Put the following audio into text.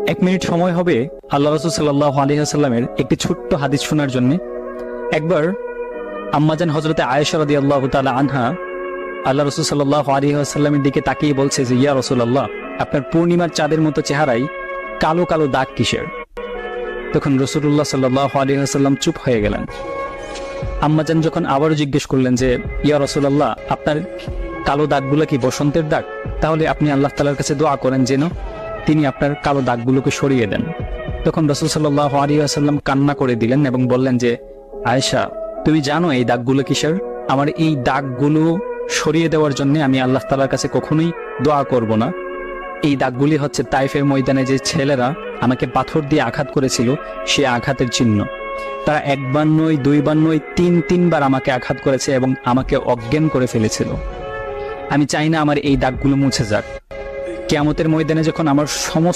1 minute সময় হবে আল্লাহ রাসূল সাল্লাল্লাহু আলাইহি ওয়াসাল্লামের একটি ছোট্ট হাদিস শোনার জন্য। একবার আম্মাজান হযরতে আয়েশা রাদিয়াল্লাহু তাআলা আনহা আল্লাহ রাসূল সাল্লাল্লাহু আলাইহি ওয়াসাল্লামের দিকে তাকিয়ে বলছে যে, ইয়া রাসূলুল্লাহ, আপনার পূর্ণিমার চাঁদের মতো চেহারায় কালো কালো দাগ কিসের? তখন রাসূলুল্লাহ সাল্লাল্লাহু আলাইহি ওয়াসাল্লাম চুপ হয়ে গেলেন। আম্মাজান যখন আবারও জিজ্ঞেস করলেন যে, ইয়া রাসূলুল্লাহ, আপনার কালো দাগগুলো কি বসন্তের দাগ? তাহলে আপনি আল্লাহ তাআলার কাছে দোয়া করেন যেন তিনি আপনার কালো দাগগুলোকে সরিয়ে দেন। তখন রাসূল সাল্লাল্লাহু আলাইহি ওয়াসাল্লাম কান্না করে দিলেন এবং বললেন যে, আয়েশা, তুমি জানো এই দাগগুলো কিসের? আমার এই দাগগুলো সরিয়ে দেওয়ার জন্য আমি আল্লাহ তাআলার কাছে কখনোই দোয়া করব না। এই দাগগুলি হচ্ছে তাইফের ময়দানে যে ছেলেরা আমাকে পাথর দিয়ে আঘাত করেছিল, সে আঘাতের চিহ্ন। তারা একবার নয়, দুইবার নয়, তিনবার আমাকে আঘাত করেছে এবং আমাকে অজ্ঞান করে ফেলেছিল। আমি চাই না আমার এই দাগগুলো মুছে যাক। কিয়ামতের ময়দানে যখন আমার সমস্ত